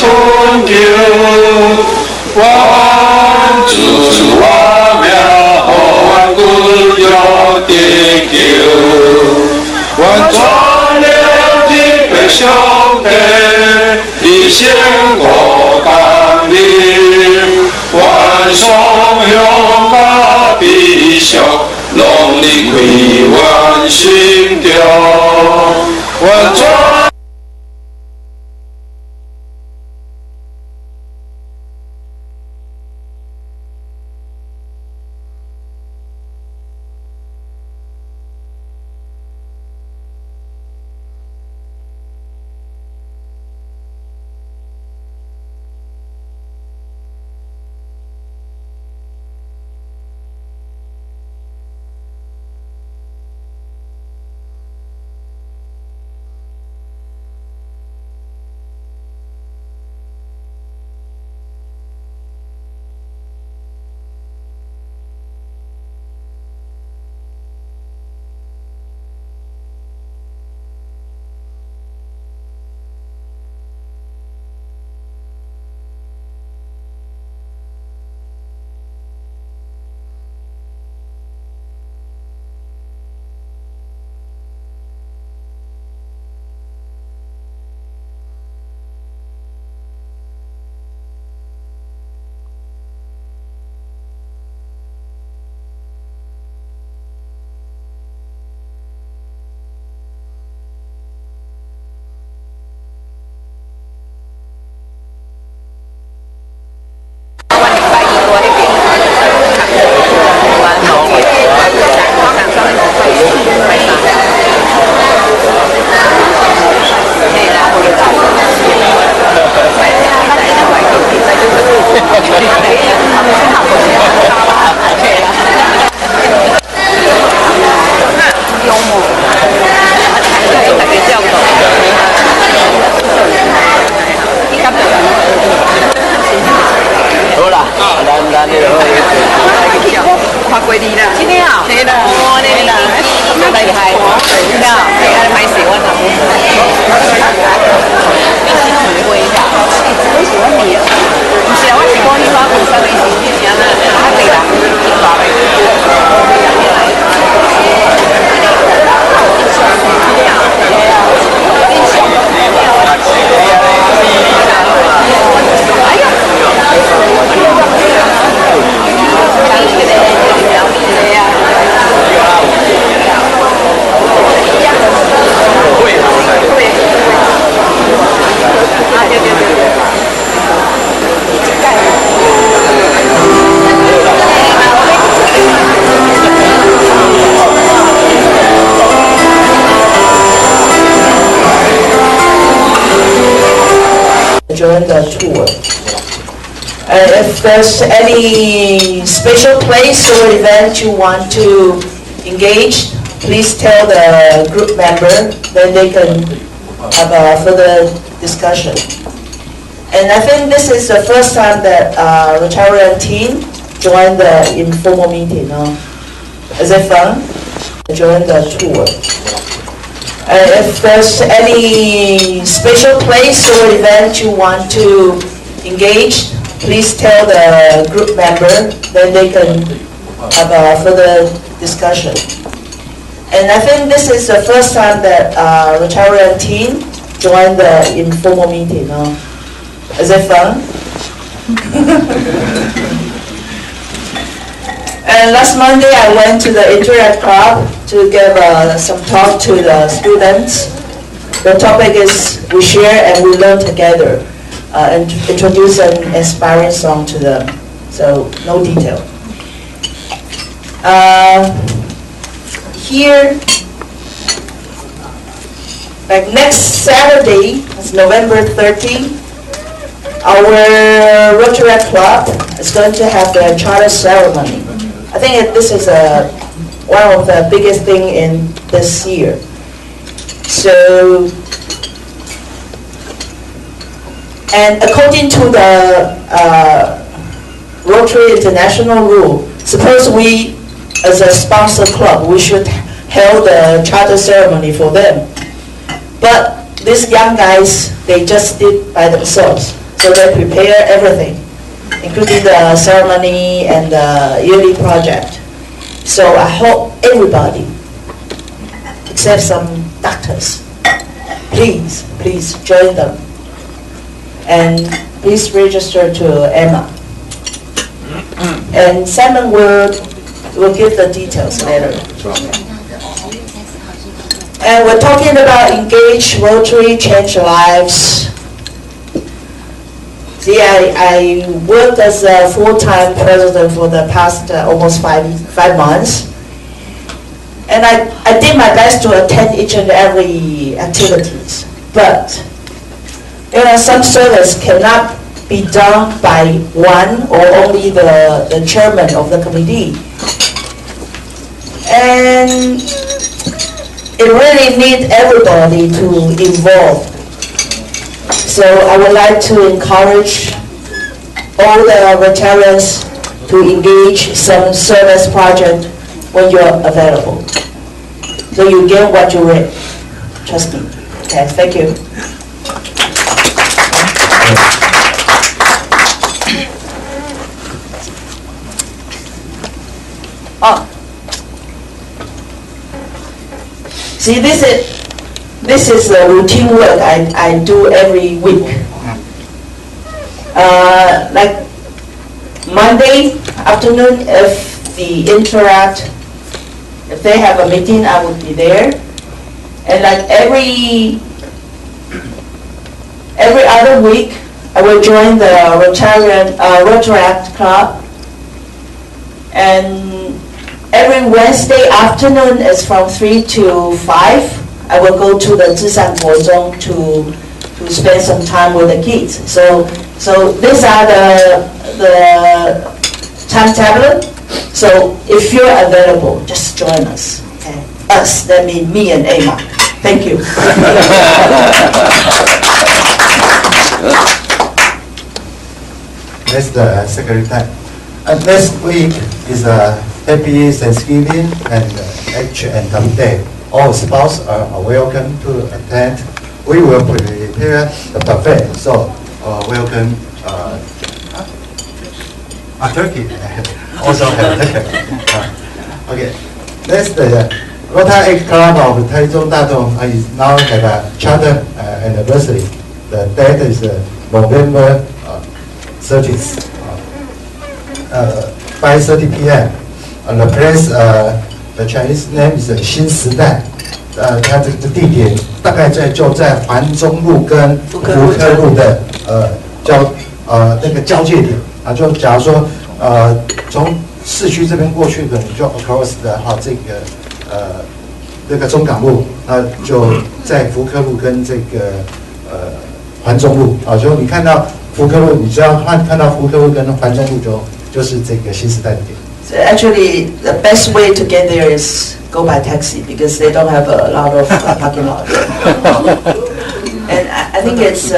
春秋，万主万苗，万古有地球，万川流地北兄弟，立宪国邦立，万松永把必修，龙力归万心调，万川。Join the tour. If there's any special place or event you want to engage, please tell the group member, then they can have a further discussion. And I think this is the first time that Rtn joined the informal meeting. Is it fun? Join the tour. If there's any special place or event you want to engage, please tell the group member, then they can have a further discussion. And I think this is the first time that Rtn joined the informal meeting. Is it fun? And last Monday I went to the Interact Club to give some talk to the students. The topic is we share and we learn together, and introduce an inspiring song to them. So no detail. Here, like next Saturday, it's November 13th, our Rotary Club is going to have the charter ceremony. I think this is one of the biggest thing in this year. So, and according to the Rotary International rule, suppose we, as a sponsor club, we should hold the charter ceremony for them. But these young guys, they just did by themselves. So they prepare everything, including the ceremony and the yearly project. So I hope everybody, except some doctors, please join them. And please register to Emma. And Simon will give the details later. And we're talking about engage Rotary, change lives. See, I worked as a full-time president for the past almost five months. And I did my best to attend each and every activities. But, some service cannot be done by one or only the chairman of the committee. And it really needs everybody to involve. So I would like to encourage all the Rotarians to engage some service project when you're available. So you get what you read. Trust me. Okay, thank you. See, this is a routine work I do every week. Like Monday afternoon, if they have a meeting, I would be there. And like every other week, I will join the Rotaract Club. And every Wednesday afternoon is from 3 to 5. I will go to the Zhishan Guozhong to spend some time with the kids. So these are the timetable. So if you're available, just join us. Okay? Us, that means me and Emma. Thank you. That's the secretary. And next week is a Happy Thanksgiving and H&M Day. All spouses are welcome to attend. We will prepare the buffet, so welcome a turkey. Also have turkey. Okay, that's the Rotary Club of Taichung Datung is now have a charter anniversary. The date is November 30th, 5:30 p.m. And the place, the Chinese name is 新时代。它这个地点大概就在环中路跟福科路的那个交界点啊。就假如说从市区这边过去的，你就 across 的这个那个中港路，就在福科路跟这个环中路啊。就你看到福科路，你只要看到福科路跟环中路就是这个新时代的点。So actually, the best way to get there is go by taxi because they don't have a lot of parking lot. And I think it's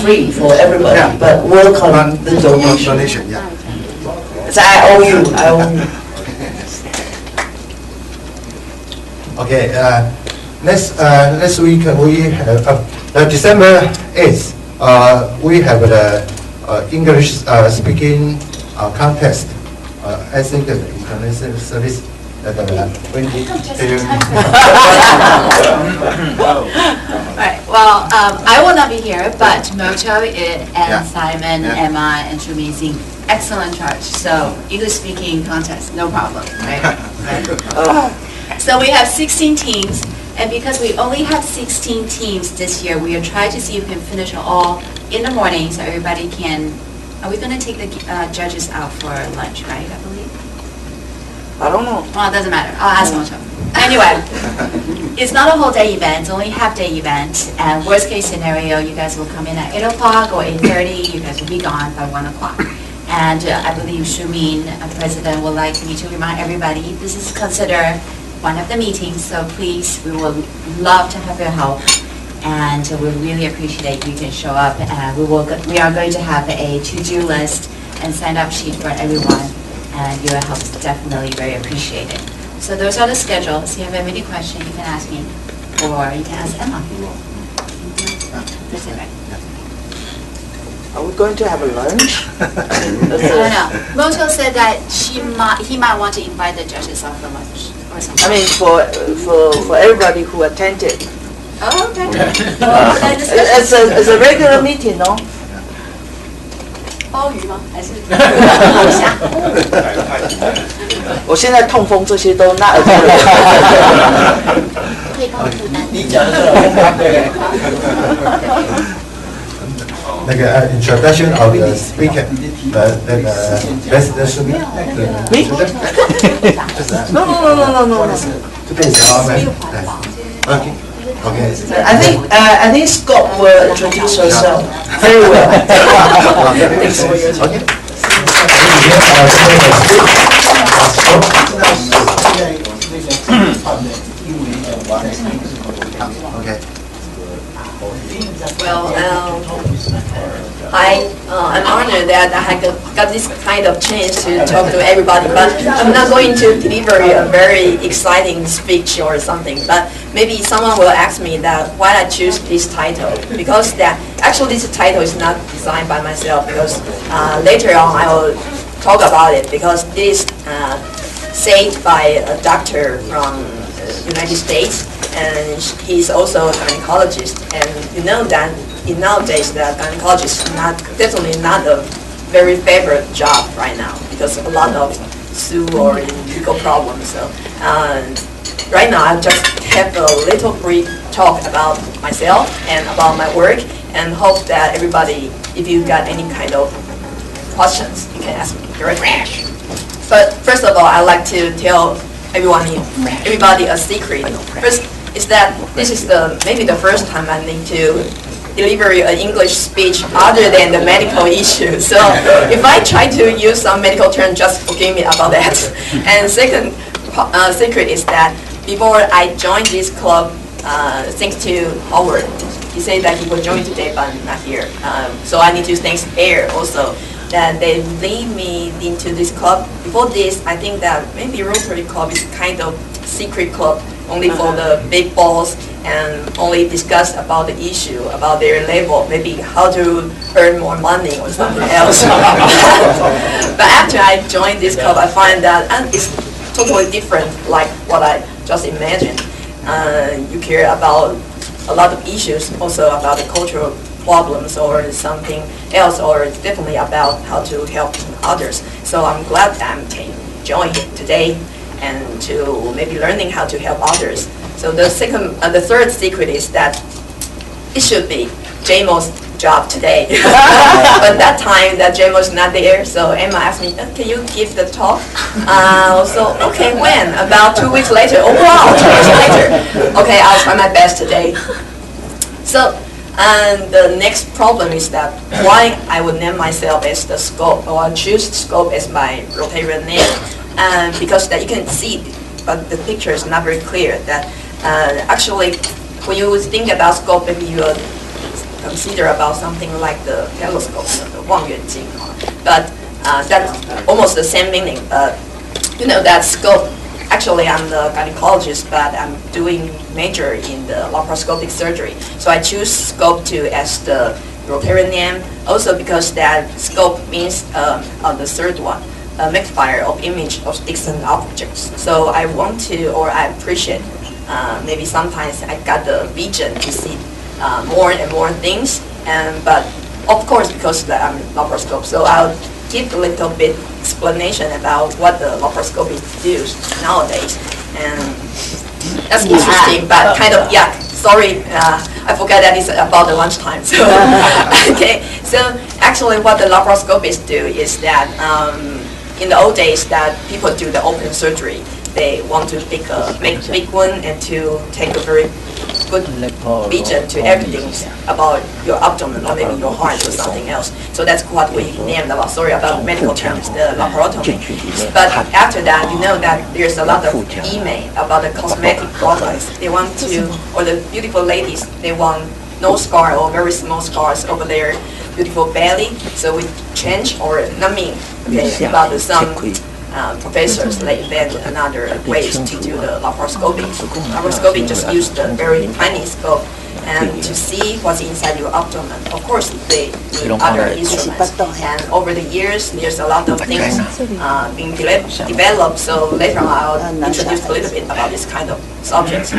free for everybody, yeah. But welcome the donation. Yeah. So I owe you. Okay. Next week we have December 8th. We have the English speaking contest. I think the international service that Wendy. Right. Well, I will not be here, but Moto and Simon, Emma, and Shumi sing excellent charge. So English speaking contest, no problem. Right? So we have 16 teams, and because we only have 16 teams this year, we are trying to see if we can finish all in the morning so everybody can. Are we going to take the judges out for lunch, right, I believe? I don't know. Well, it doesn't matter. I'll ask Moto. Anyway, it's not a whole day event. It's only a half day event. And worst case scenario, you guys will come in at 8 o'clock or 8:30. You guys will be gone by 1 o'clock. And I believe Shumin, President, would like me to remind everybody this is considered one of the meetings. So please, we will love to have your help. And we really appreciate you can show up. And we are going to have a to-do list and sign-up sheet for everyone. And your help is definitely very appreciated. So those are the schedules. If you have any questions, you can ask me, or you can ask Emma. That's it, right? Are we going to have a lunch? No. Moto said that he might want to invite the judges out for lunch or something. I mean, for everybody who attended. Oh, okay. Well, then It's a regular meeting, no? 鲍鱼吗？还是虾？我现在痛风这些都那。可以帮我负担。你讲的对。那个introduction of the speaker，那个 President Scoup，Me? No. Today is our man. Okay. Okay. I think Scoup will introduce herself very well. Thanks for your time. Okay. Well, I'm honored that I got this kind of chance to talk to everybody, but I'm not going to deliver a very exciting speech or something, but maybe someone will ask me that why I choose this title, because actually this title is not designed by myself, because later on I will talk about it, because this said by a doctor from the United States, and he's also a gynecologist, and you know that nowadays the gynecologist is definitely not a very favorite job right now, because of a lot of sue or legal problems. So right now I just have a little brief talk about myself and about my work, and hope that everybody, if you got any kind of questions, you can ask me directly. But first of all, I'd like to tell everybody a secret. First is that this is maybe the first time I need to deliver an English speech other than the medical issue. So if I try to use some medical term, just forgive me about that. And second secret is that before I joined this club, thanks to Howard, he said that he will join today but not here. So I need to thank Air also, that they lead me into this club. Before this, I think that maybe Rotary Club is kind of secret club, only for the big boss, and only discuss about the issue, about their level, maybe how to earn more money or something else. But after I joined this club, I find that it's totally different, like what I just imagined. You care about a lot of issues, also about the cultural problems or something else, or it's definitely about how to help others. So I'm glad that I'm joining today and to maybe learning how to help others. So the third secret is that it should be JMO's job today. But that time that JMO's not there, so Emma asked me, can you give the talk? So, okay, when? About 2 weeks later. Oh wow, 2 weeks later. Okay, I'll try my best today. So, and the next problem is that why I would name myself as the Scoup, or choose Scoup as my Rotarian name, because that you can see, but the picture is not very clear, that actually when you think about Scoup, maybe you consider about something like the telescope, the 望远镜, but that's almost the same meaning. You know that Scoup, actually I'm the gynecologist, but I'm doing major in the laparoscopic surgery. So I choose Scoup as the Rotarian name, also because that Scoup means the third one, magnifier of image of distant objects. So I want to, or I appreciate, maybe sometimes I got the vision to see more and more things, but of course because I'm laparoscope, so I'll give a little bit explanation about what the laparoscopy does nowadays, and that's interesting, but kind of yuck. Sorry, I forgot that it's about the lunchtime. So okay, so actually what the laparoscopists do is that in the old days that people do the open surgery, they want to make a big one and to take a very good vision to everything about your abdomen or maybe your heart or something else. So that's what we named about, sorry about medical terms, the laparotomy. But after that, you know that there's a lot of email about the cosmetic products. They want to, or the beautiful ladies, they want no scar or very small scars over their beautiful belly. So we change, or not me, okay, about some professors, they invent another ways to do the laparoscopy. Laparoscopy just use the very tiny scope and to see what's inside your abdomen. Of course, they need other instruments. And over the years, there's a lot of things being developed. So later on, I'll introduce a little bit about this kind of subjects.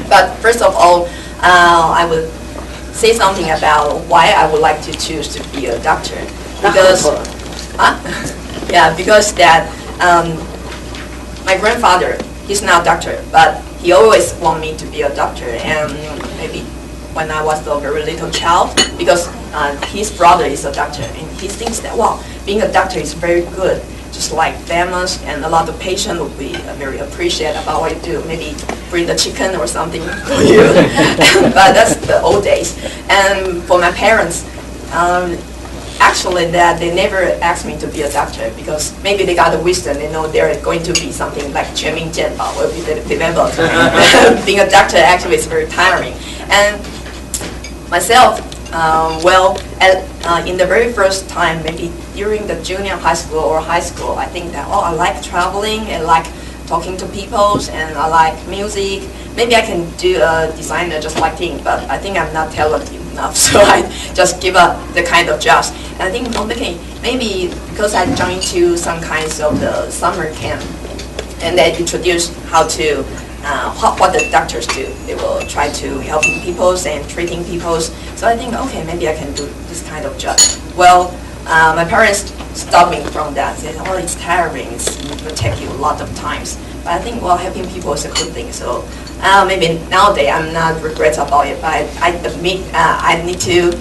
But first of all, I will say something about why I would like to choose to be a doctor. Because, because that my grandfather, he's not a doctor, but he always wanted me to be a doctor. And maybe when I was a very little child, because his brother is a doctor, and he thinks that, wow, being a doctor is very good, just like famous, and a lot of patients will be very appreciative about what you do. Maybe bring the chicken or something for you. But that's the old days. And for my parents, actually that they never asked me to be a doctor, because maybe they got the wisdom, they know they're going to be something like 全民健保 will be developed. Being a doctor actually is very tiring. And myself, in the very first time, maybe during the junior high school or high school, I think that, I like traveling, and like talking to people, and I like music. Maybe I can do a designer just like him, but I think I'm not talented enough, so I just give up the kind of jobs. And I think, okay, maybe because I joined to some kinds of the summer camp, and they introduce how to, what the doctors do. They will try to helping people and treating people. So I think, okay, maybe I can do this kind of job. Well, my parents stopped me from that. They said, it's tiring. It will take you a lot of times. But I think, helping people is a good thing. So maybe nowadays I'm not regret about it. But I admit I need to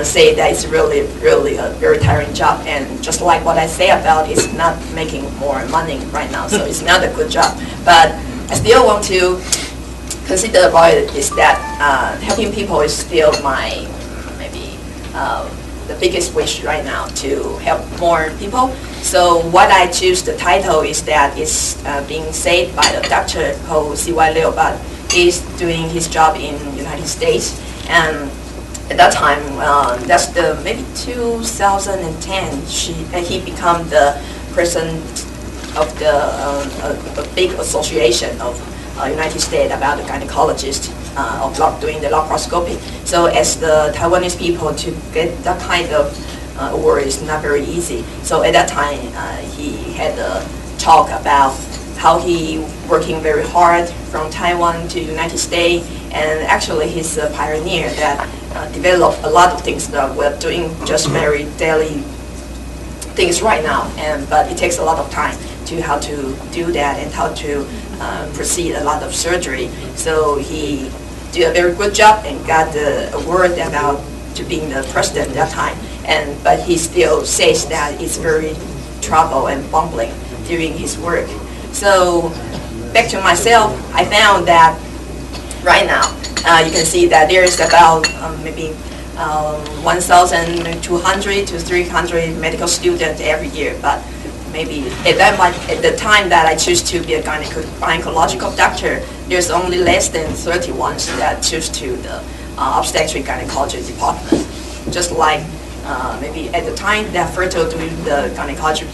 say that it's really, really a very tiring job. And just like what I say about, it's not making more money right now. So it's not a good job. But I still want to consider about it is that helping people is still my maybe the biggest wish right now, to help more people. So what I choose the title is that it's being said by the doctor called C.Y. Liu, but he's doing his job in United States. And at that time, that's the maybe 2010, he became the president of the a big association of United States about the gynecologist of doing the laparoscopy. So as the Taiwanese people, to get that kind of award is not very easy. So at that time, he had a talk about how he working very hard from Taiwan to United States, and actually he's a pioneer that developed a lot of things that we're doing just very daily things right now. But it takes a lot of time to how to do that and how to proceed a lot of surgery. So he did a very good job and got the award about to being the president at that time. But he still says that it's very trouble and bumbling during his work. So back to myself, I found that right now you can see that there is about maybe 1,200 to 300 medical students every year. But maybe at the time that I choose to be a gynecological doctor, there's only less than 30 ones that choose to the obstetric gynecology department. Just like maybe at the time that Fertile doing the gynecology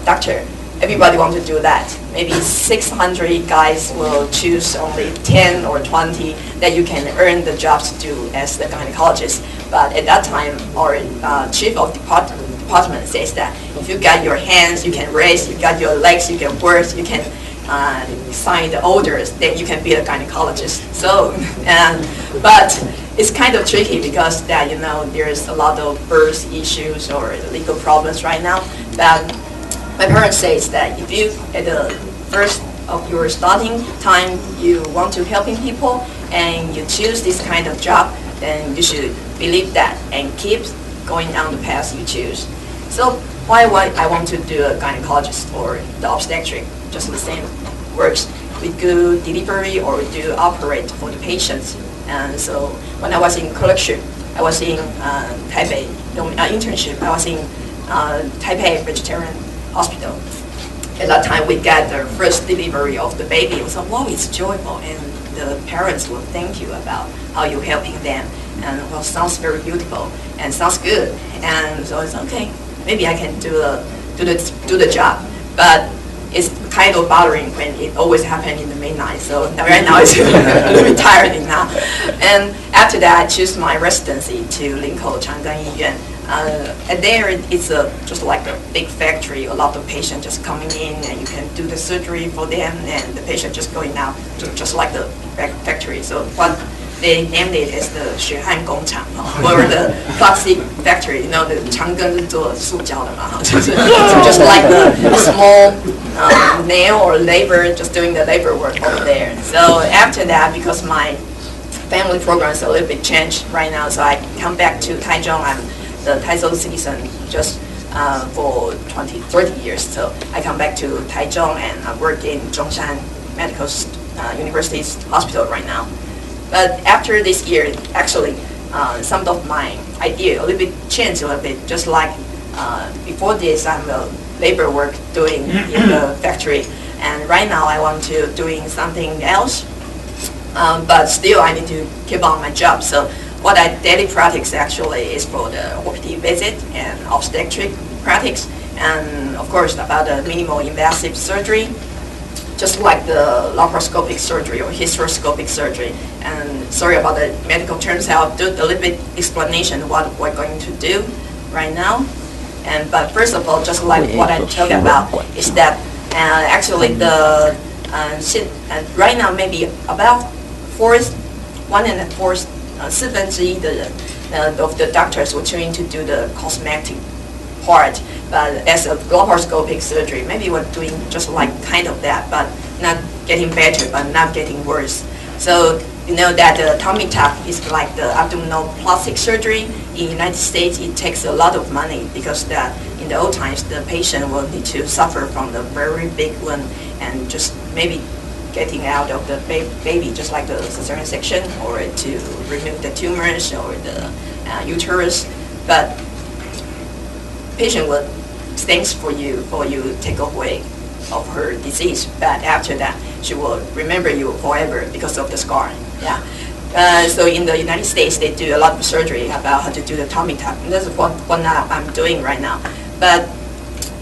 doctor, everybody wants to do that. Maybe 600 guys will choose only 10 or 20 that you can earn the jobs to do as the gynecologist. But at that time, our chief of department says that if you got your hands, you can raise, you got your legs, you can work, you can sign the orders, then you can be a gynecologist. So, but it's kind of tricky because that there's a lot of birth issues or legal problems right now. But my parents says that if you at the first of your starting time you want to helping people and you choose this kind of job, then you should believe that and keep going down the path you choose. So why I want to do a gynecologist or the obstetric? Just the same works. We do delivery or we do operate for the patients. And so when I was in clerkship, I was in Taipei internship. I was in Taipei Vegetarian Hospital. At that time, we got the first delivery of the baby. It was like, wow, it's joyful, and the parents will thank you about how you're helping them. And well, sounds very beautiful and sounds good. And so it's okay. Maybe I can do the job. But it's kind of bothering when it always happens in the midnight. So right now it's a little bit tiring now. And after that, I choose my residency to Linkou Chang'an Yiyuan. And there it's just like a big factory, a lot of patients just coming in and you can do the surgery for them and the patient just going out, just like the factory. So what they named it as the 血汗工厂 or the plastic factory. You know, the Chang'an 是做塑胶的嘛，就是 just like the small nail or labor, just doing the labor work over there. So after that, because my family program is a little bit changed right now, so I come back to Taichung. I'm the Taizhou citizen just for 30 years. So I come back to Taichung and I work in Zhongshan Medical University's hospital right now. But after this year, actually, some of my idea a little bit changed a little bit. Just like before this, I'm a labor work doing in the factory, and right now I want to doing something else. But still, I need to keep on my job. So what I daily practice actually is for the OPD visit and obstetric practice, and of course about the minimal invasive surgery, just like the laparoscopic surgery or hysteroscopic surgery. And sorry about the medical terms, I'll do a little bit explanation what we're going to do right now. But first of all, just like what I talked about, is that actually the right now maybe about 1/4 of the doctors were trying to do the cosmetic part, but as a laparoscopic surgery, maybe we're doing just like kind of that, but not getting better, but not getting worse. So you know that the tummy tuck is like the abdominal plastic surgery. In the United States, it takes a lot of money because that in the old times, the patient will need to suffer from the very big one and just maybe getting out of the baby, just like the cesarean section, or to remove the tumors or the uterus. But patient will thanks for you take away of her disease, but after that she will remember you forever because of the scar. Yeah. So in the United States, they do a lot of surgery about how to do the tummy tuck. And that's what I'm doing right now. But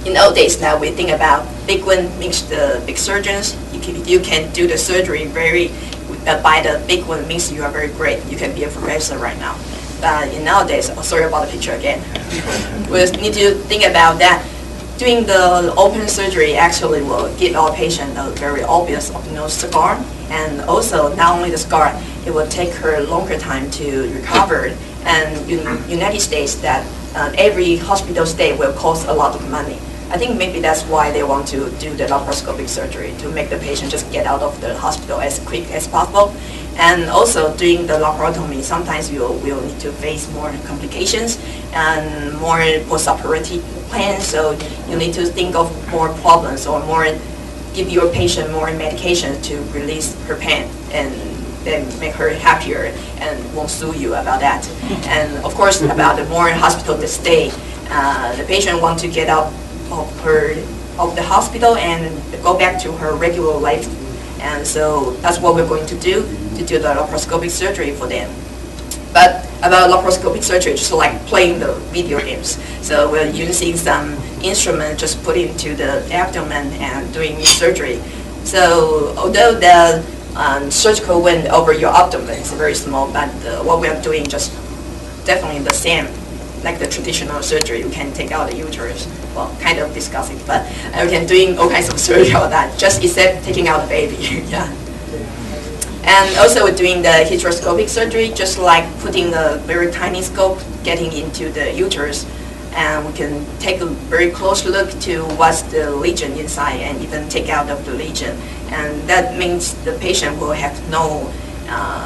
in old days, now we think about big one means the big surgeons. You can do the surgery by the big one means you are very great. You can be a professor right now. But in nowadays, sorry about the picture again. We need to think about that. Doing the open surgery actually will give our patient a very obvious scar, and also not only the scar, it will take her longer time to recover. And in United States, that every hospital stay will cost a lot of money. I think maybe that's why they want to do the laparoscopic surgery, to make the patient just get out of the hospital as quick as possible. And also doing the laparotomy, sometimes you will need to face more complications and more post-operative plans, so you need to think of more problems or give your patient more medication to release her pain and then make her happier and won't sue you about that. And of course, about the more hospital stay, the patient wants to get out of the hospital and go back to her regular life. And so that's what we're going to do the laparoscopic surgery for them. But about laparoscopic surgery, just like playing the video games. So we're using some instrument just put into the abdomen and doing surgery. So although the surgical wound over your abdomen is very small, but what we are doing just definitely the same, like the traditional surgery. You can take out the uterus. Well, kind of disgusting, but we can doing all kinds of surgery on that, just except taking out the baby. Yeah. And also we're doing the hysteroscopic surgery, just like putting a very tiny scope, getting into the uterus, and we can take a very close look to what's the lesion inside and even take out of the lesion. And that means the patient will have no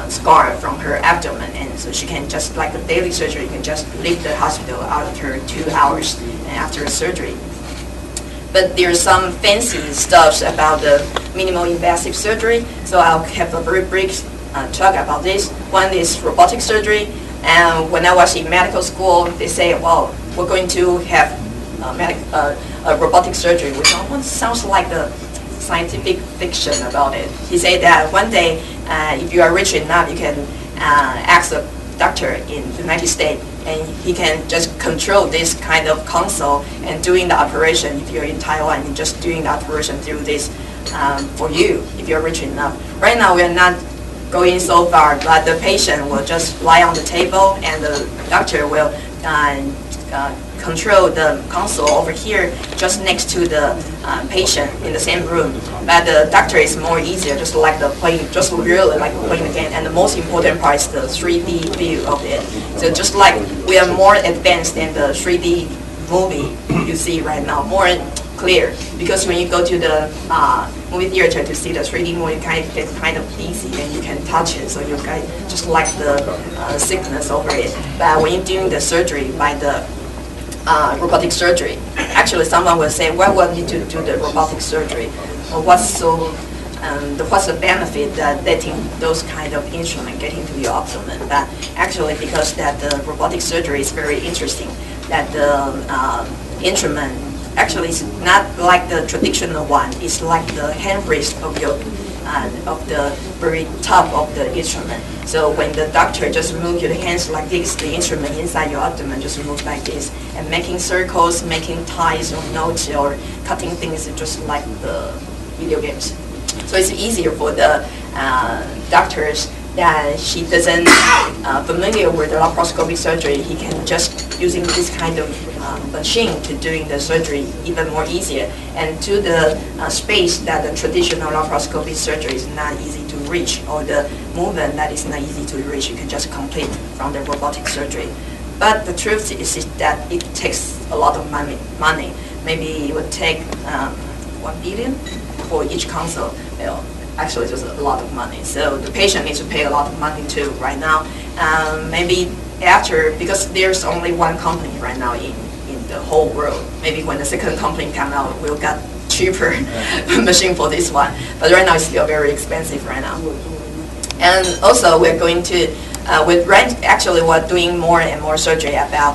scar from her abdomen, and so she can just, like a daily surgery, you can just leave the hospital after 2 hours after surgery. But there's some fancy stuff about the minimal invasive surgery, so I'll have a very brief talk about this. One is robotic surgery, and when I was in medical school, they say, well, we're going to have a robotic surgery, which almost sounds like the scientific fiction about it. He said that one day, if you are rich enough, you can ask doctor in the United States, and he can just control this kind of console and doing the operation. If you're in Taiwan, and just doing the operation through this for you, if you're rich enough. Right now, we're not going so far, but the patient will just lie on the table, and the doctor will control the console over here, just next to the patient in the same room. But the doctor is more easier, just like the playing, just really like playing the game. And the most important part is the 3D view of it. So just like we are more advanced than the 3D movie you see right now, more clear. Because when you go to the movie theater to see the 3D movie, you get kind of easy and you can touch it. So you just like the sickness over it. But when you're doing the surgery by the robotic surgery. Actually, someone will say, why would you do the robotic surgery? Well, what's the benefit that letting those kind of instruments get into your abdomen? But actually, because that the robotic surgery is very interesting, that the instrument actually is not like the traditional one. It's like the hand wrist of your of the very top of the instrument. So when the doctor just moves your hands like this, the instrument inside your abdomen just moves like this, and making circles, making ties or knots or cutting things just like the video games. So it's easier for the doctors that she doesn't familiar with the laparoscopic surgery. He can just using this kind of machine to doing the surgery even more easier, and to the space that the traditional laparoscopic surgery is not easy to reach, or the movement that is not easy to reach, you can just complete from the robotic surgery. But the truth is that it takes a lot of money. Maybe it would take 1 billion for each console. Actually, just a lot of money. So the patient needs to pay a lot of money too right now. Maybe after, because there's only one company right now in the whole world. Maybe when the second company comes out, we'll get cheaper machine for this one. But right now it's still very expensive right now. And also we're going to, actually we're doing more and more surgery about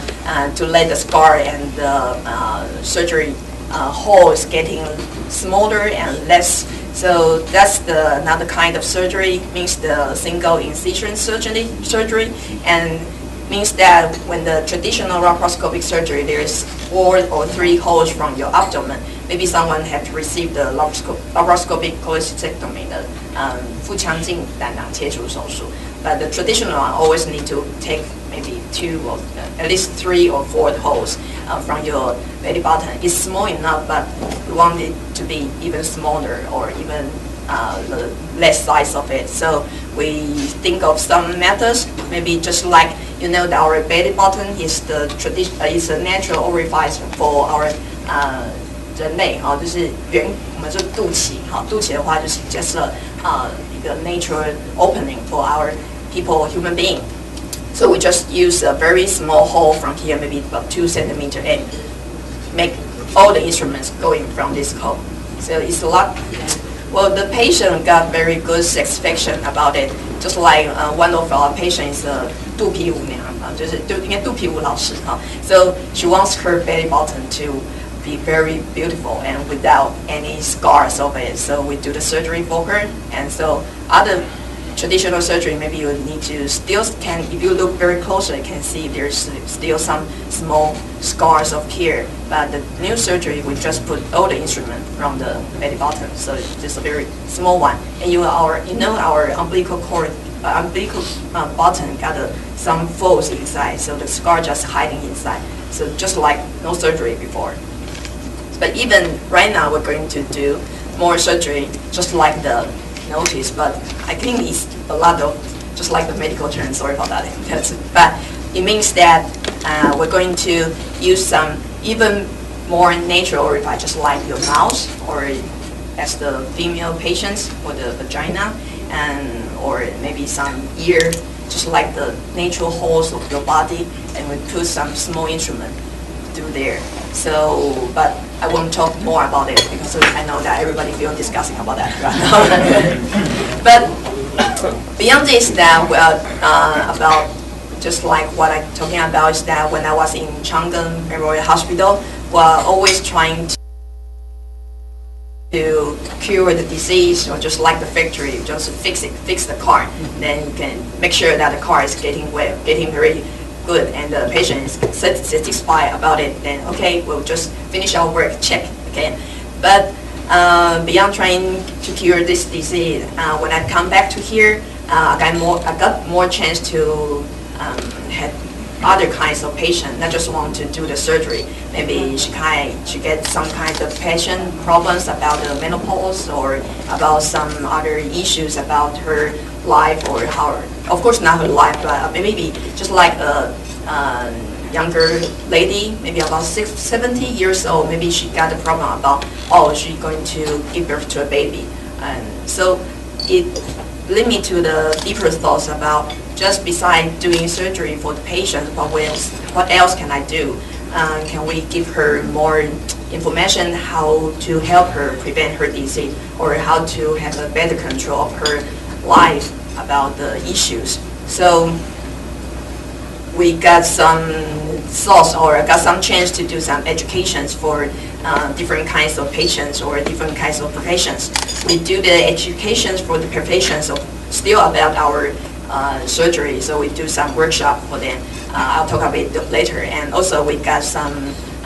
to let the scar and the surgery hole is getting smaller and less. So that's another kind of surgery, means the single incision surgery, and means that when the traditional laparoscopic surgery, there is 4 or 3 holes from your abdomen. Maybe someone had to receive the laparoscopic cholecystectomy, the 腹腔镜胆囊切除手术. But the traditional one always need to take maybe 2 or at least 3 or 4 holes from your belly button. It's small enough, but we want it to be even smaller or even the less size of it. So we think of some methods, maybe just like that our belly button is is a natural orifice for our 人类就是我们说肚脐肚脐的话就是假设一个 natural opening for our human being. So we just use a very small hole from here, maybe about 2 centimeters, and make all the instruments going from this hole. So it's a lot. Well, the patient got very good satisfaction about it. Just like one of our patients, 肚皮舞娘，应该肚皮舞老师So she wants her belly button to be very beautiful and without any scars of it. So we do the surgery for her, and so other traditional surgery, maybe you need to if you look very closely, you can see there's still some small scars of here. But the new surgery, we just put all the instrument from the belly button, so it's just a very small one. And our umbilical cord, button got some folds inside, so the scar just hiding inside. So just like no surgery before. But even right now, we're going to do more surgery, just like the notice, but I think it's a lot of, just like the medical term, sorry about that. But it means that we're going to use some even more natural orifice, just like your mouth, or as the female patients for the vagina, or maybe some ear, just like the natural holes of your body, and we put some small instrument through there. So, but I won't talk more about it because I know that everybody feels disgusting about that right now. But beyond this, that about just like what I'm talking about is that when I was in Chang'an Memorial Hospital, we're always trying to cure the disease or just like the factory, just fix the car. Then you can make sure that the car is getting well, getting very good, and the patient is satisfied about it. Then okay, we'll just finish our work, check, okay. But beyond trying to cure this disease, when I come back to here, I got more chance to have other kinds of patient, not just want to do the surgery. Maybe she get some kind of patient problems about the menopause or about some other issues about her life or how, of course not her life, but maybe just like a younger lady, maybe about 70 years old, maybe she got a problem about, oh, she's going to give birth to a baby. And so it led me to the deeper thoughts about just beside doing surgery for the patient, what else can I do? Can we give her more information how to help her prevent her disease or how to have a better control of her life about the issues? So we got some thoughts or got some chance to do some educations for different kinds of patients or different kinds of professions. We do the educations for the professions of still about our surgery, so we do some workshop for them. I'll talk about it later. And also we got some,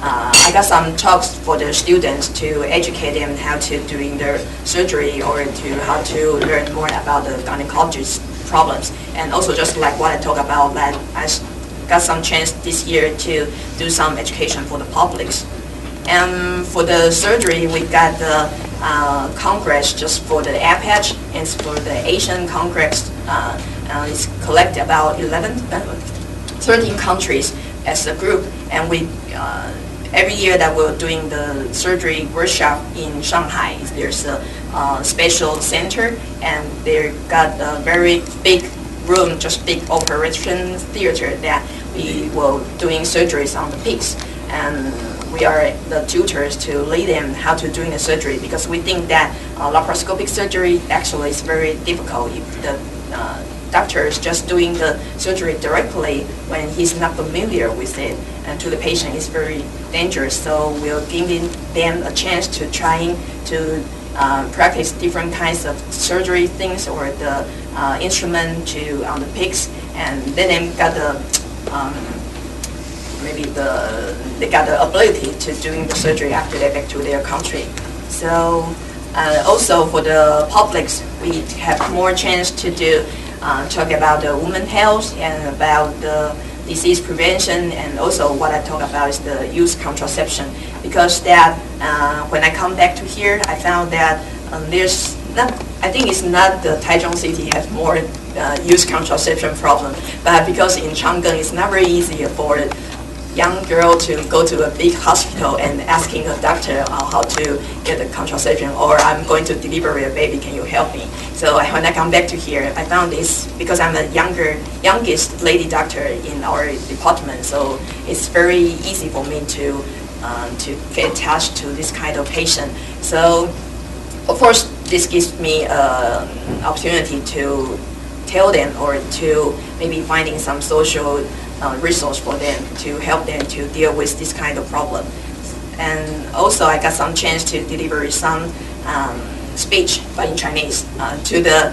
I got some talks for the students to educate them how to doing their surgery or to how to learn more about the gynecologist problems. And also just like what I talked about, that I got some chance this year to do some education for the publics. And for the surgery, we got the Congress just for the APACH and for the Asian Congress. It's collect about 13 countries as a group, and we every year that we're doing the surgery workshop in Shanghai, there's a special center, and they got a very big room, just big operation theater that we were doing surgeries on the pigs, and we are the tutors to lead them how to doing the surgery, because we think that laparoscopic surgery actually is very difficult if the doctor is just doing the surgery directly when he's not familiar with it, and to the patient it's very dangerous. So we're giving them a chance to trying to practice different kinds of surgery things or the instrument to on the pigs, and then they got the they got the ability to doing the surgery after they back to their country. So also for the publics, we have more chance to do talk about the women's health and about the disease prevention, and also what I talk about is the use contraception, because that when I come back to here, I found that there's not, I think it's not the Taichung city has more use contraception problem, but because in Chang'an it's not very easy for a young girl to go to a big hospital and asking a doctor how to get the contraception, or I'm going to deliver a baby, can you help me? So when I come back to here, I found this because I'm the youngest lady doctor in our department, so it's very easy for me to get attached to this kind of patient. So of course this gives me an opportunity to tell them or to maybe finding some social resource for them to help them to deal with this kind of problem. And also I got some chance to deliver some speech, but in Chinese, to the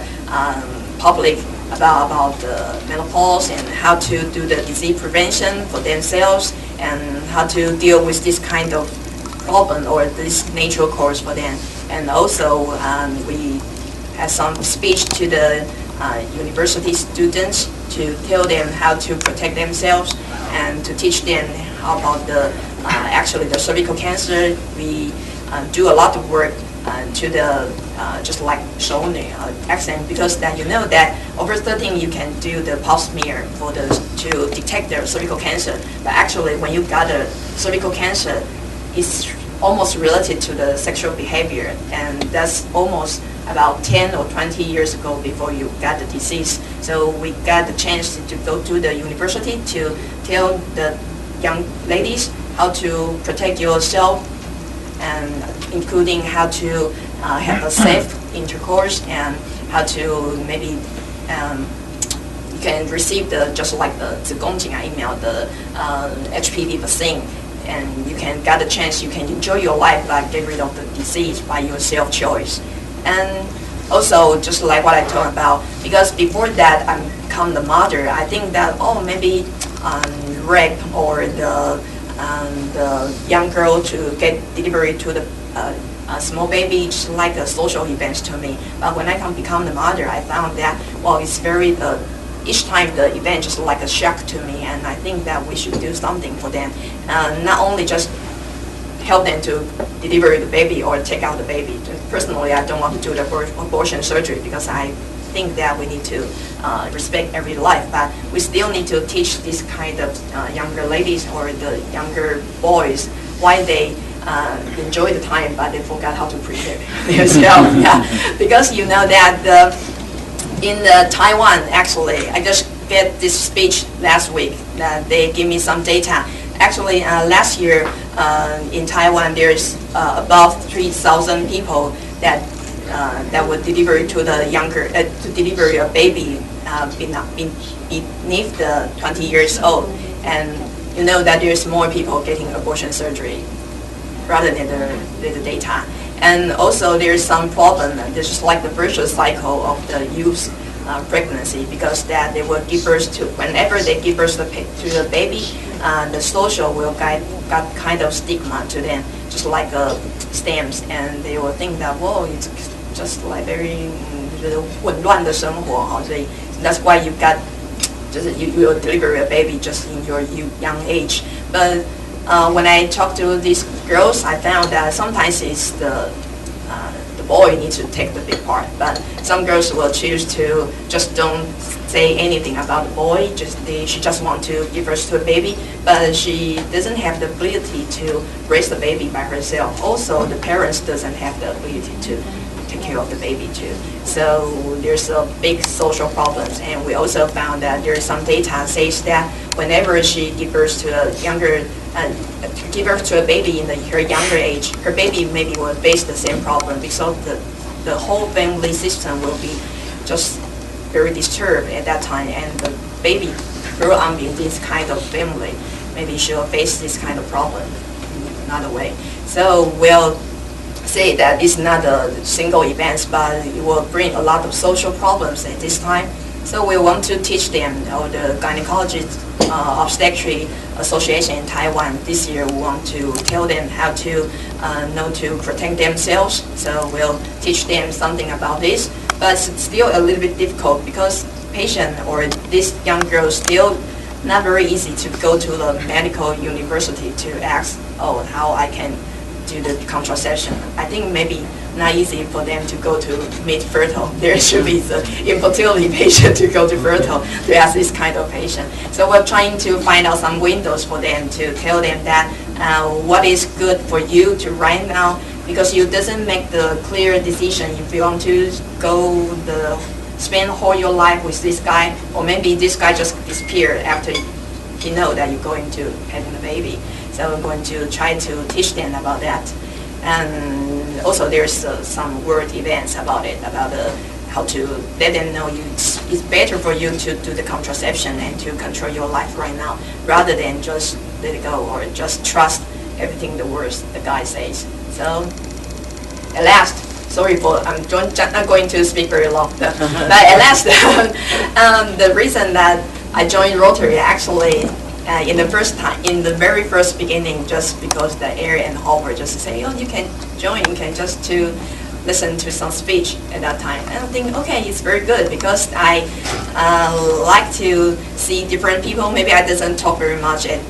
public about the menopause and how to do the disease prevention for themselves and how to deal with this kind of problem or this natural cause for them. And also we had some speech to the university students to tell them how to protect themselves and to teach them how about the actually the cervical cancer. We do a lot of work to the just like shown the accent, because that you know that over 13 you can do the pap smear for the to detect the cervical cancer, but actually when you got a cervical cancer, it's almost related to the sexual behavior, and that's almost about 10 or 20 years ago before you got the disease. So we got the chance to go to the university to tell the young ladies how to protect yourself, and including how to have a safe intercourse and how to maybe you can receive the just like the 子宫颈癌疫苗 the HPV vaccine, and you can get a chance, you can enjoy your life, like get rid of the disease by your self-choice. And also, just like what I talked about, because before that I become the mother, I think that, oh, maybe rape or the young girl to get delivery to the small baby, it's like a social event to me. But when I become the mother, I found that, well, it's very, each time the event just like a shock to me, and I think that we should do something for them. Not only just help them to deliver the baby or take out the baby. Personally, I don't want to do the abortion surgery because I think that we need to respect every life, but we still need to teach this kind of younger ladies or the younger boys why they enjoy the time, but they forgot how to prepare themselves. Yeah, because you know that in Taiwan, actually, I just get this speech last week that they give me some data. Actually, last year in Taiwan, there's about 3,000 people that would deliver to the younger to deliver a baby beneath the 20 years old, and you know that there's more people getting abortion surgery rather than the data. And also there's some problem. There's just like the virtuous cycle of the youth pregnancy, because that they will give birth to, whenever they give birth to the baby, the social will got kind of stigma to them, just like stamps, and they will think that, whoa, it's just like very 混乱的生活哈，所以 that's why you got you will deliver a baby just in your young age. But when I talk to these girls, I found that sometimes it's the boy needs to take the big part, but some girls will choose to just don't say anything about the boy. She just want to give birth to a baby, but she doesn't have the ability to raise the baby by herself. Also, the parents doesn't have the ability to take care of the baby too. So there's a big social problems, and we also found that there's some data says that whenever she gives birth to a baby in her younger age, her baby maybe will face the same problem, because the whole family system will be just very disturbed at that time, and the baby grew up in this kind of family, maybe she'll face this kind of problem in another way. So we'll say that it's not a single event, but it will bring a lot of social problems at this time. So we want to teach them, or the Gynecologist Obstetric Association in Taiwan this year, we want to tell them how to know to protect themselves. So we'll teach them something about this, but it's still a little bit difficult because patient or this young girl still not very easy to go to the medical university to ask, oh, how I can do the contraception. I think maybe not easy for them to go to meet fertile. There should be the infertility patient to go to fertile to ask this kind of patient. So we're trying to find out some windows for them to tell them that what is good for you to right now, because you doesn't make the clear decision if you want to go spend whole your life with this guy, or maybe this guy just disappeared after he know that you're going to having a baby. So we're going to try to teach them about that. And also there's some word events about it, about how to let them know it's better for you to do the contraception and to control your life right now, rather than just let it go or just trust everything the words the guy says. So at last, sorry for I'm not going to speak very long, but at last, the reason that I joined Rotary actually in the very first beginning, just because the Air and Hopper just say, oh, you can join, you can just to listen to some speech at that time. And I think, okay, it's very good, because I like to see different people. Maybe I doesn't talk very much at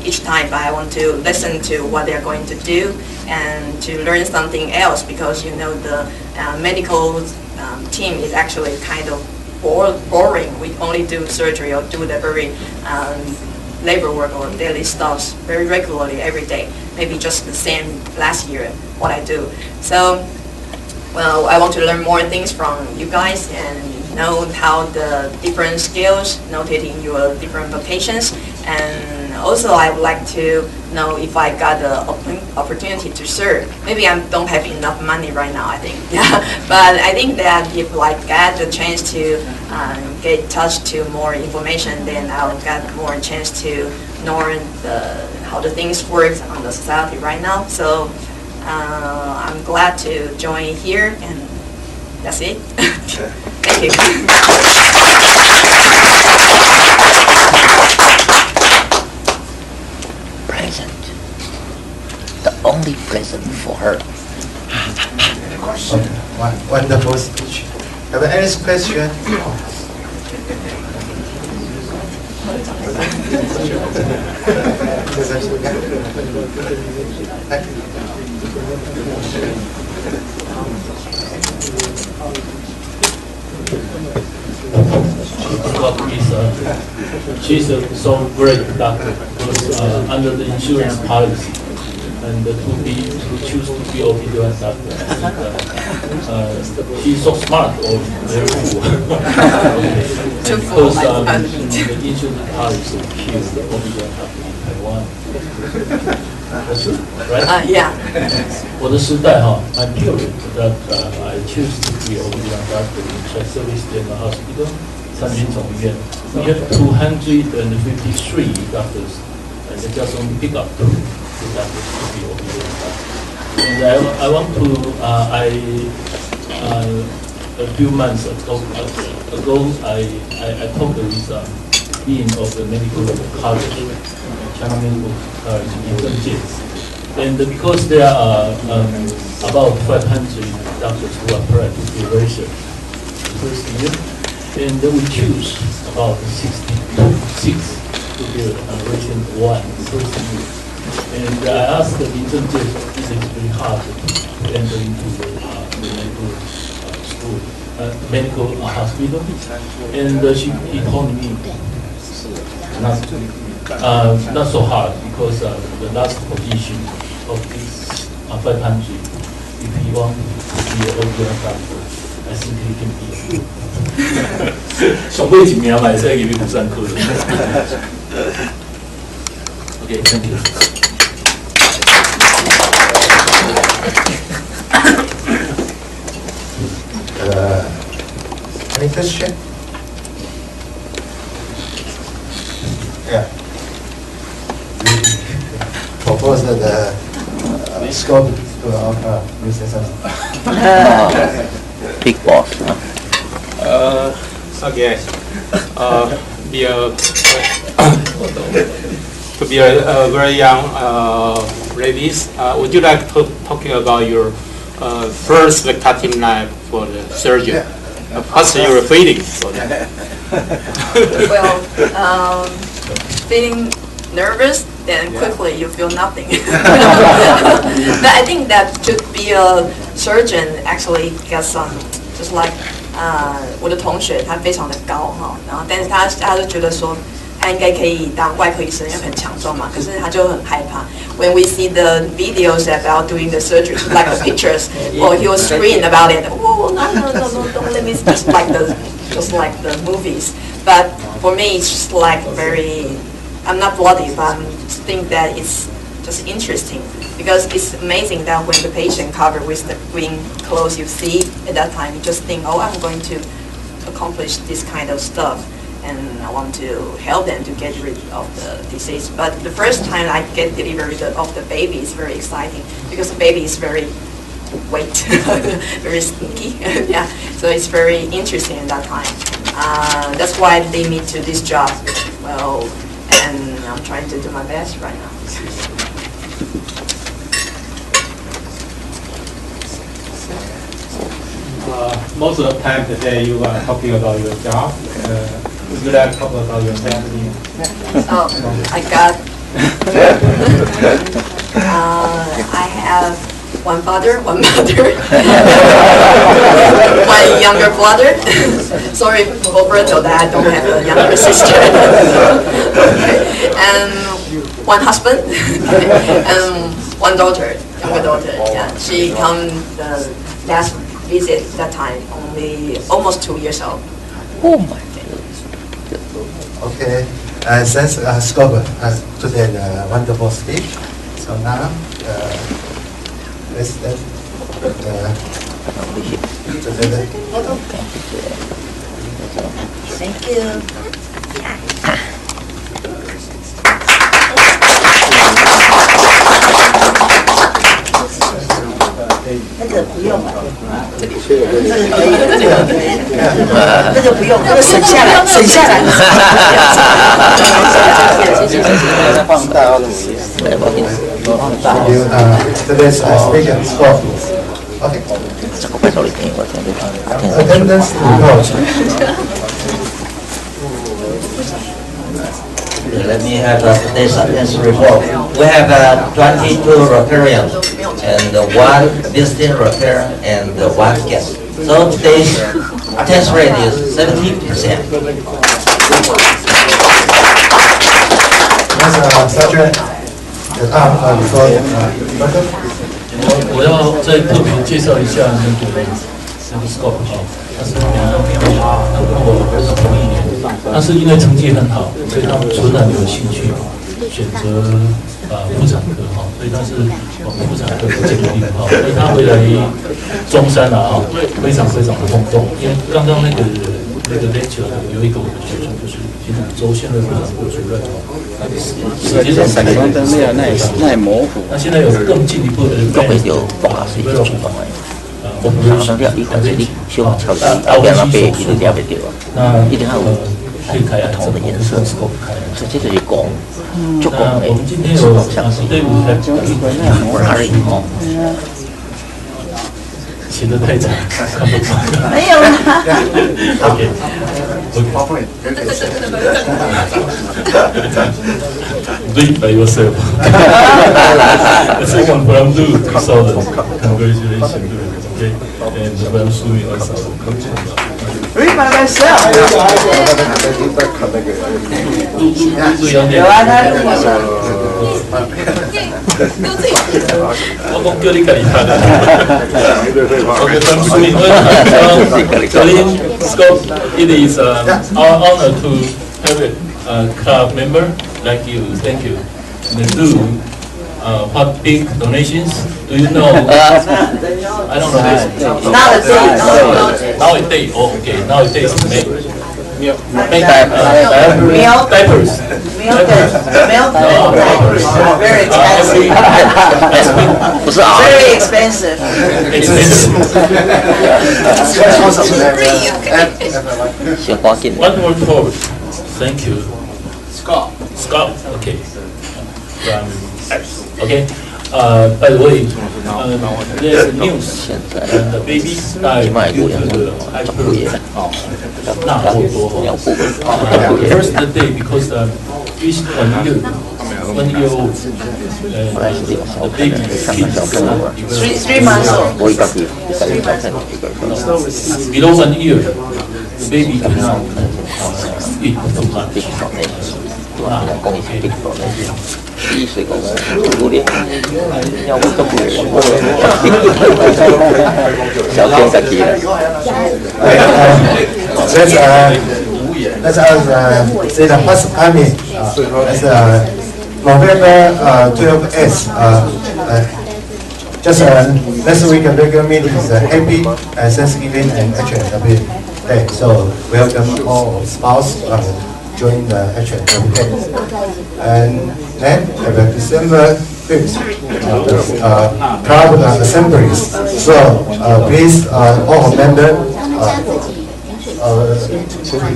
each time, but I want to listen to what they're going to do and to learn something else, because you know the medical team is actually kind of boring. We only do surgery or do the very labor work or daily stuff very regularly every day. Maybe just the same last year what I do. So, well, I want to learn more things from you guys and know how the different skills noted in your different vocations. And also I would like to know if I got the opportunity to serve. Maybe I don't have enough money right now, I think. Yeah. But I think that if I get the chance to get in touch to more information, then I'll get more chance to know how the things work on the society right now. So I'm glad to join here, and That's it. Thank you. Present. The only present for her. Okay. Wonderful speech. Have any question? She's a so great doctor because under the insurance policy and to choose to be obedient doctor. She's so smart or very cool. Because the insurance policy kills the obedient doctor in Taiwan. That's true, right? Yeah. 我的时代哈 ，my period that I choose to be obedient doctor in Chai Service General Hospital. 三军总医院 we have 253 doctors, and they just only pick up 2 doctors to be obedient doctors. And I want to, a few months ago, I talked with dean of the medical college, China Medical College in Zhengjian. And because there are about 500 doctors who apply to be research first year, and we choose about 6 to build version 1 first year. And I asked the internship, is it very hard to enter into the medical school, medical hospital? And he told me not so hard because the last position of this 500, if he wants to be a obedient doctor, I think he can be. 上尾一名嘛，会使入去妇产科。Okay, thank you. Any question? Yeah. We propose the scope to our Mr. Big boss. Okay. To be a very young ladies, would you like to talking about your first cutting knife for the surgeon? What's your feeling for that? Well, feeling nervous, then quickly you feel nothing. But I think that to be a surgeon actually gets some, just like 我的同学他非常的高哈，然后但是他就觉得说他应该可以当外科医生，因为很强壮嘛，可是他就很害怕。When we see the videos about doing the surgery, like the pictures, or he will scream about it. Oh no, don't let me just like the movies. But for me, it's just like very. I'm not bloody, but I think that it's just interesting because it's amazing that when the patient covered with the green clothes you see at that time, you just think, oh, I'm going to accomplish this kind of stuff, and I want to help them to get rid of the disease. But the first time I get delivery of the baby is very exciting because the baby is very weight, very sneaky. Yeah, so it's very interesting at that time. That's why they lead me to this job. Well, and I'm trying to do my best right now. Most of the time today you are talking about your job. Would you like to talk about your family? Oh, I got. I have one father, one mother, one younger brother. Sorry for Berto that I don't have a younger sister. And one husband and one daughter, younger daughter. Yeah, she come the last visit that time, only almost 2 years old. Oh my goodness. Okay, thanks Scoup today wonderful speech. So now let's Thank you. 那个不用了。那个不用，那个省下来，省下来。放大要怎么意思？Today's speaker Scoup. Okay. Attendance report. Let me have today's attendance report. We have 22 Rotarians and 1 visiting Rotarian and 1 guest. So today's attendance rate is 70%.我要再特别介绍一下那个 Scoup 哈，他是跟我同一年，但是因为成绩很好，所以他们纯然有兴趣选择妇产科哈，所以他是我们妇产科的建立哈，所以他回来中山啊哈，非常非常的轰动，因为刚刚那个 lecture 有一个我的学生就是周现任妇产科主任哦，实际上闪光灯没有那模糊，那现在有更进一步的都会有动画是一种情况哎。常常要一个是你希望超级后边那边一定要被掉，一定要有不同的颜色，所以这就是光，就光诶，是方向性，不然而已哦。写得太长，看不懂。没有啦。OK。Do it by yourself. The second from do 2000. Congratulations. Okay. And from Sumi also. Do it by myself. 有啊，我讲叫你家己看。Okay, from Sumi. Colin Scoup, it is our honor to have a club member like you. Thank you. And do what big donations? Do you know? I don't know this. Nowadays. Nowadays. Oh, okay. Nowadays make diapers. Very expensive. Very expensive. One more forward. Thank you. Scoup. Okay. Okay. By the way, there's news. The baby died due to the first day because each 1 year old. The baby kids 3 months old. Below 1 year, the baby cannot eat too much. Let's say the first timing as November 12th. Just next week regular meeting is Happy Thanksgiving and H&W Day. So welcome all spouse join the H&W Day. And then have a December 5th club assemblies. So please all members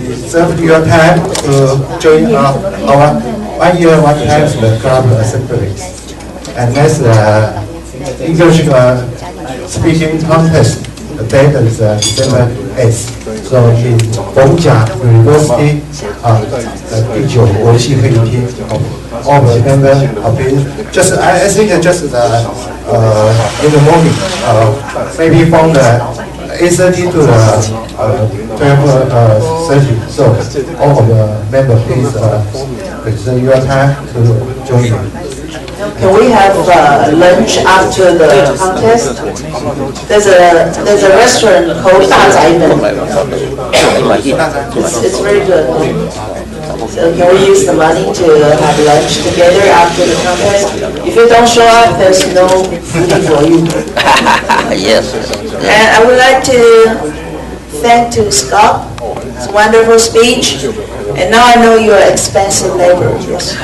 reserve your time to join our 1 year, 1 time the club assemblies. And next English speaking contest. The date is December 8th. So in Bongja University, 第9国际会议厅 all the members have been just I think just in the morning, maybe from the 8:30 to 12:30. So all of the members please reserve your time to join. Can we have lunch after the contest? There's a restaurant called 大宅门. It's very good. So can we use the money to have lunch together after the contest? If you don't show up, there's no food for you. Yes. And I would like to thank to Scoup. It's a wonderful speech. And now I know you're an expensive neighbor. Yes.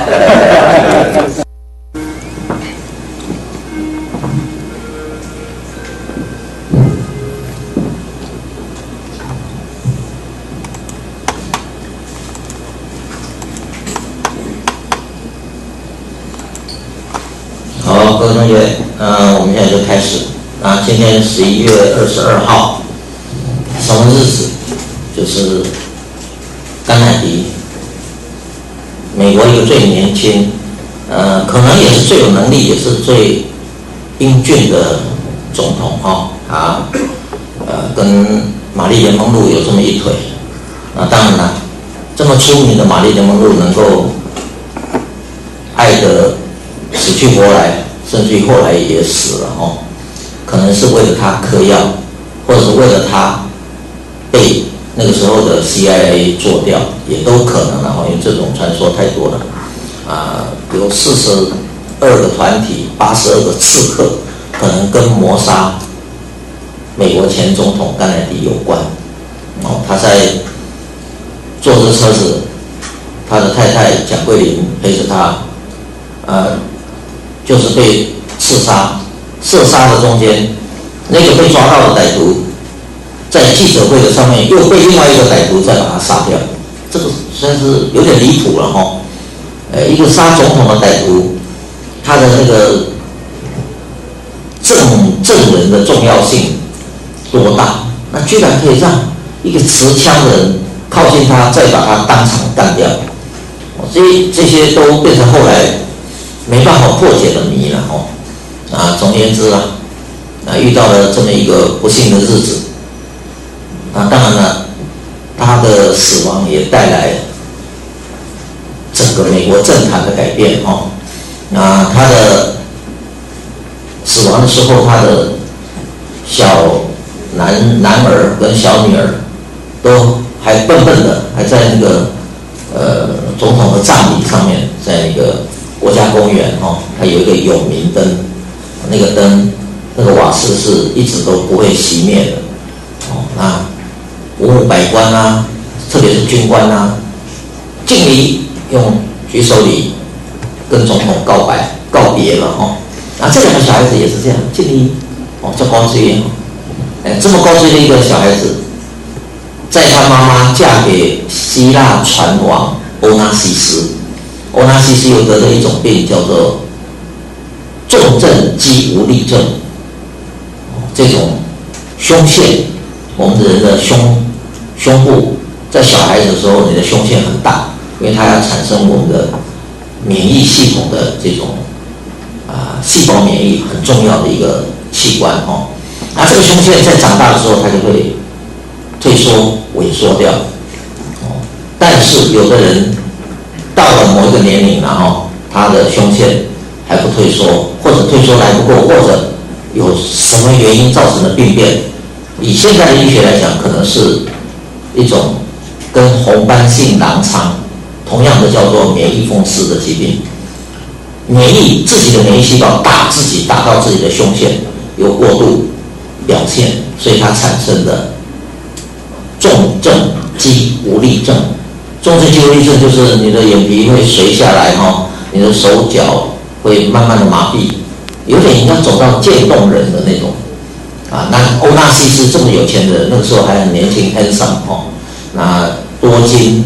好，各位同学，我们现在就开始。今天11月22号，什么日子？就是甘乃迪，美国一个最年轻，可能也是最有能力，也是最英俊的总统跟玛丽莲梦露有这么一腿。当然了，这么出名的玛丽莲梦露能够爱得死去活来，甚至于后来也死了可能是为了他嗑药，或者是为了他被那个时候的 CIA 做掉，也都可能因为这种传说太多了有42个团体，82个刺客，可能跟谋杀美国前总统甘乃迪有关他在坐着车子，他的太太蒋桂林陪着他就是被刺杀，射杀的中间，那个被抓到的歹徒在记者会的上面又被另外一个歹徒再把他杀掉，这个实在是有点离谱了一个杀总统的歹徒，他的那个证人的重要性多大？那居然可以让一个持枪的人靠近他，再把他当场干掉。这些都变成后来没办法破解的谜了总而言之遇到了这么一个不幸的日子当然了，他的死亡也带来整个美国政坛的改变他的死亡的时候，他的小男儿跟小女儿都还笨笨的，还在那个总统的葬礼上面，在那个国家公园它有一个永明灯，那个灯那个瓦斯是一直都不会熄灭的那文武百官特别是军官敬礼，用举手礼跟总统告别了这两个小孩子也是这样敬礼这高追这么高追的一个小孩子，在他妈妈嫁给希腊船王欧纳西斯又得了一种病叫做重症肌无力症这种胸腺，我们人的胸部在小孩子的时候，你的胸腺很大，因为它要产生我们的免疫系统的这种细胞免疫很重要的一个器官这个胸腺在长大的时候，它就会退缩萎缩掉但是有的人到了某一个年龄他的胸腺还不退缩，或者退缩来不过，或者有什么原因造成的病变，以现在的医学来讲，可能是一种跟红斑性狼疮同样的叫做免疫风湿的疾病。自己的免疫细胞打到自己的胸腺，有过度表现，所以它产生的重症肌无力症。重症肌无力症就是你的眼皮会垂下来你的手脚会慢慢的麻痹，有点要走到渐冻人的那种那欧纳西斯这么有钱的人，那个时候还很年轻 handsome 那多金。